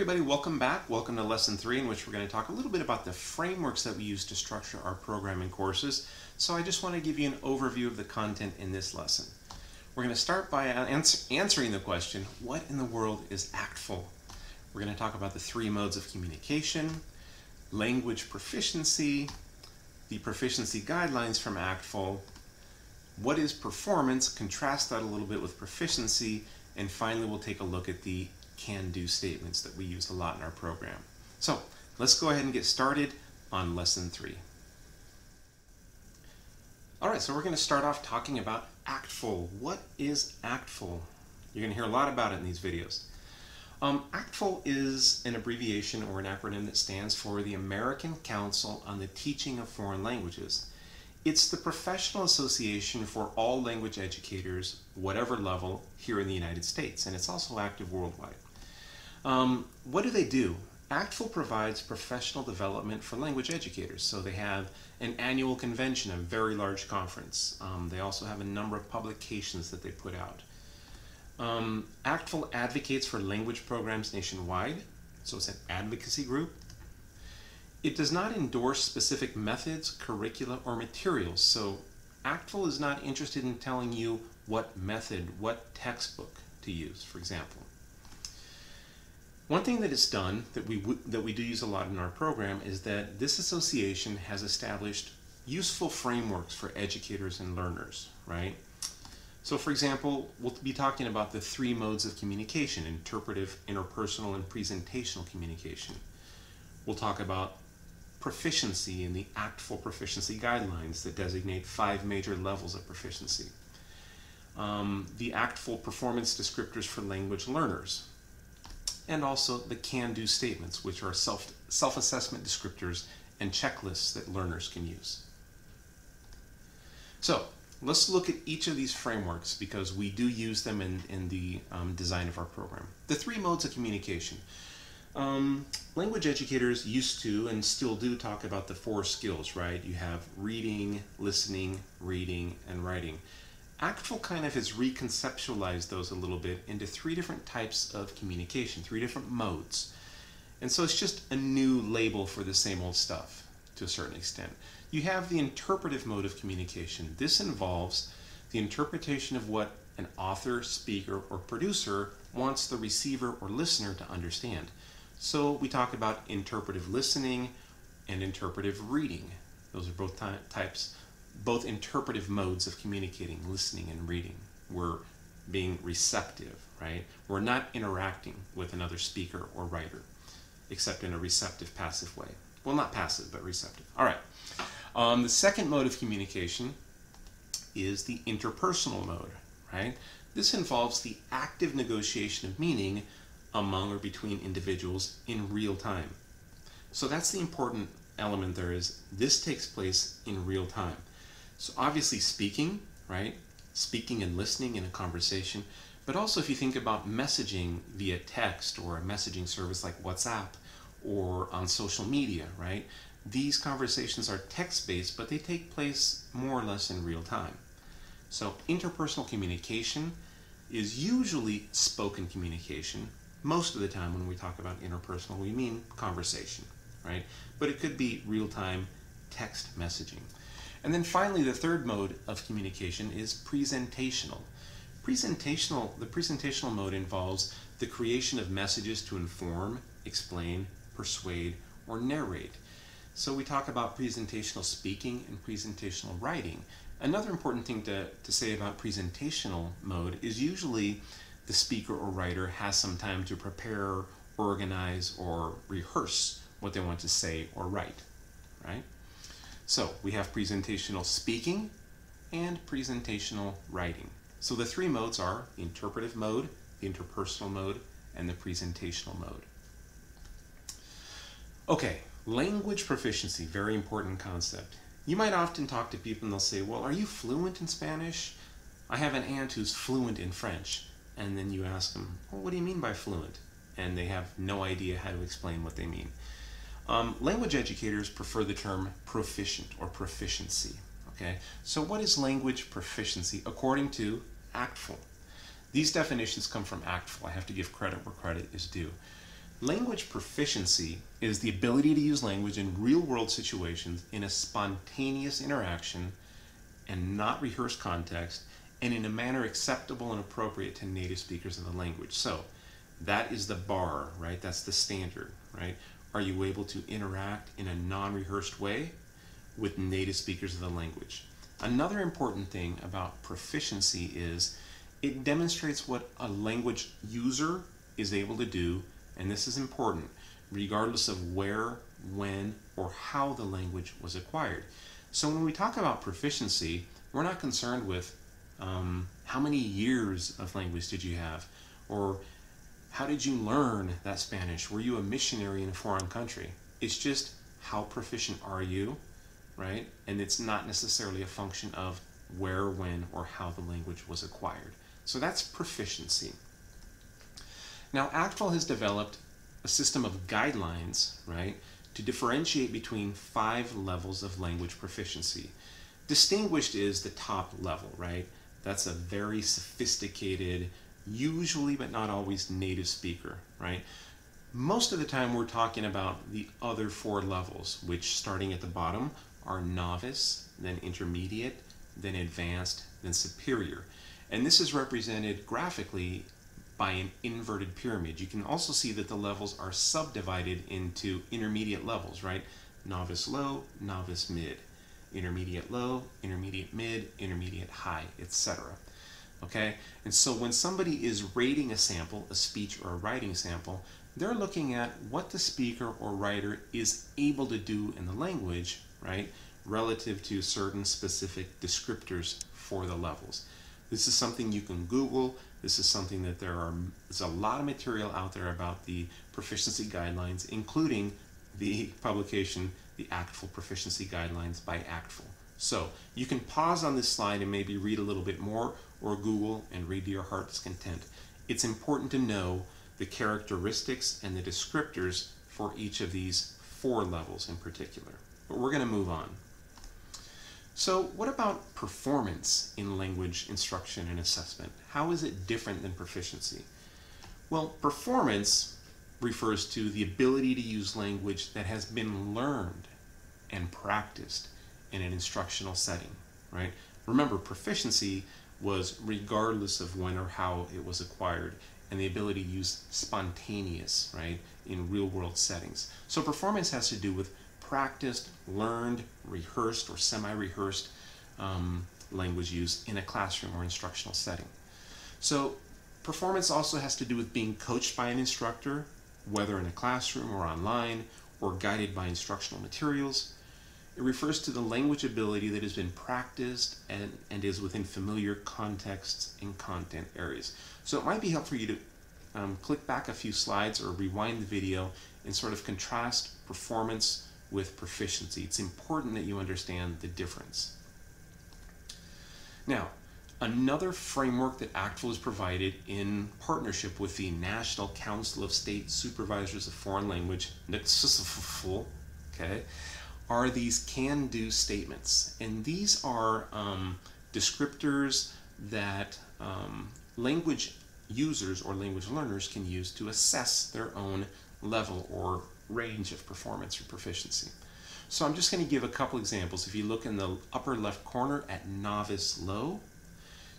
everybody, welcome back. Welcome to Lesson 3, in which we're going to talk a little bit about the frameworks that we use to structure our programming courses. So I just want to give you an overview of the content in this lesson. We're going to start by answering the question, what in the world is Actful? We're going to talk about the 3 modes of communication, language proficiency, the proficiency guidelines from Actful, what is performance, contrast that a little bit with proficiency, and finally we'll take a look at the can-do statements that we use a lot in our program. So let's go ahead and get started on Lesson 3. Alright, so we're going to start off talking about Actful. What is Actful? You're going to hear a lot about it in these videos. Actful is an abbreviation or an acronym that stands for the American Council on the Teaching of Foreign Languages. It's the professional association for all language educators, whatever level, here in the United States, and it's also active worldwide. What do they do? Actful provides professional development for language educators. So they have an annual convention, a very large conference. They also have a number of publications that they put out. Actful advocates for language programs nationwide, so it's an advocacy group. It does not endorse specific methods, curricula, or materials. So Actful is not interested in telling you what method, what textbook to use, for example. One thing that it's done that we do use a lot in our program is that this association has established useful frameworks for educators and learners, right? So for example, we'll be talking about the 3 modes of communication: interpretive, interpersonal, and presentational communication. We'll talk about proficiency in the Actful proficiency guidelines that designate 5 major levels of proficiency. The Actful performance descriptors for language learners, and also the can-do statements, which are self-assessment descriptors and checklists that learners can use. So let's look at each of these frameworks because we do use them in the design of our program. The 3 modes of communication. Language educators used to and still do talk about the 4 skills, right? You have reading, listening, reading, and writing. Actful kind of has reconceptualized those a little bit into 3 different types of communication, 3 different modes. And so it's just a new label for the same old stuff to a certain extent. You have the interpretive mode of communication. This involves the interpretation of what an author, speaker, or producer wants the receiver or listener to understand. So we talk about interpretive listening and interpretive reading. Those are both both interpretive modes of communicating, listening and reading. We're being receptive, right? We're not interacting with another speaker or writer, except in a receptive, passive way. Well, not passive, but receptive. All right. The second mode of communication is the interpersonal mode, right? This involves the active negotiation of meaning among or between individuals in real time. So that's the important element there, is this takes place in real time. So obviously speaking, right? Speaking and listening in a conversation, but also if you think about messaging via text or a messaging service like WhatsApp or on social media, right? These conversations are text-based, but they take place more or less in real time. So interpersonal communication is usually spoken communication. Most of the time when we talk about interpersonal, we mean conversation, right? But it could be real-time text messaging. And then finally, the 3rd mode of communication is presentational. The presentational mode involves the creation of messages to inform, explain, persuade, or narrate. So we talk about presentational speaking and presentational writing. Another important thing to say about presentational mode is usually the speaker or writer has some time to prepare, organize, or rehearse what they want to say or write, right? So we have presentational speaking and presentational writing. So the 3 modes are the interpretive mode, the interpersonal mode, and the presentational mode. Okay, language proficiency, very important concept. You might often talk to people and they'll say, well, are you fluent in Spanish? I have an aunt who's fluent in French. And then you ask them, well, what do you mean by fluent? And they have no idea how to explain what they mean. Language educators prefer the term proficient or proficiency. Okay, so what is language proficiency according to Actful? These definitions come from Actful. I have to give credit where credit is due. Language proficiency is the ability to use language in real-world situations in a spontaneous interaction and not rehearsed context, and in a manner acceptable and appropriate to native speakers of the language. So that is the bar, right? That's the standard, right? Are you able to interact in a non-rehearsed way with native speakers of the language? Another important thing about proficiency is it demonstrates what a language user is able to do, and this is important, regardless of where, when, or how the language was acquired. So when we talk about proficiency, we're not concerned with how many years of language did you have, or how did you learn that Spanish? Were you a missionary in a foreign country? It's just how proficient are you, right? And it's not necessarily a function of where, when, or how the language was acquired. So that's proficiency. Now, Actful has developed a system of guidelines, right, to differentiate between 5 levels of language proficiency. Distinguished is the top level, right? That's a very sophisticated, usually but not always native speaker, right? Most of the time we're talking about the other 4 levels, which starting at the bottom are novice, then intermediate, then advanced, then superior. And this is represented graphically by an inverted pyramid. You can also see that the levels are subdivided into intermediate levels, right? Novice low, novice mid, intermediate low, intermediate mid, intermediate high, etc. Okay? And so when somebody is rating a sample, a speech or a writing sample, they're looking at what the speaker or writer is able to do in the language, right, relative to certain specific descriptors for the levels. This is something you can Google. This is something that there's a lot of material out there about the proficiency guidelines, including the publication, the Actful Proficiency Guidelines by Actful. So you can pause on this slide and maybe read a little bit more, or Google and read to your heart's content. It's important to know the characteristics and the descriptors for each of these 4 levels in particular. But we're going to move on. So what about performance in language instruction and assessment? How is it different than proficiency? Well, performance refers to the ability to use language that has been learned and practiced in an instructional setting, right? Remember, proficiency was regardless of when or how it was acquired, and the ability to use spontaneous, right, in real-world settings. So performance has to do with practiced, learned, rehearsed, or semi-rehearsed language use in a classroom or instructional setting. So performance also has to do with being coached by an instructor, whether in a classroom or online, or guided by instructional materials. It refers to the language ability that has been practiced and is within familiar contexts and content areas. So it might be helpful for you to click back a few slides or rewind the video and sort of contrast performance with proficiency. It's important that you understand the difference. Now, another framework that Actful has provided in partnership with the National Council of State Supervisors of Foreign Language, NCSFL, okay, are these can-do statements. And these are descriptors that language users or language learners can use to assess their own level or range of performance or proficiency. So I'm just going to give a couple examples. If you look in the upper left corner at novice low,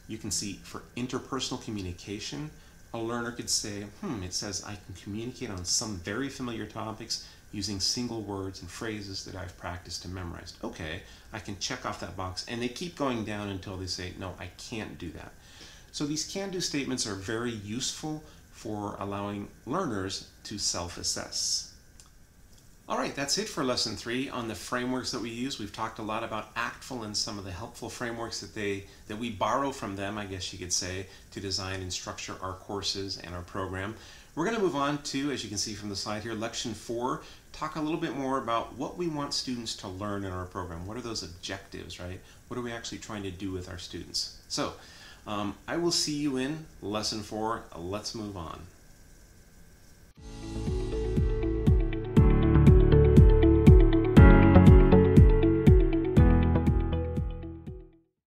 you can see for interpersonal communication, a learner could say, it says I can communicate on some very familiar topics using single words and phrases that I've practiced and memorized. Okay, I can check off that box, and they keep going down until they say, no, I can't do that. So these can-do statements are very useful for allowing learners to self-assess. All right, that's it for Lesson 3 on the frameworks that we use. We've talked a lot about Actful and some of the helpful frameworks that we borrow from them, I guess you could say, to design and structure our courses and our program. We're going to move on to, as you can see from the slide here, Lection 4, talk a little bit more about what we want students to learn in our program. What are those objectives, right? What are we actually trying to do with our students? So, I will see you in Lesson 4. Let's move on.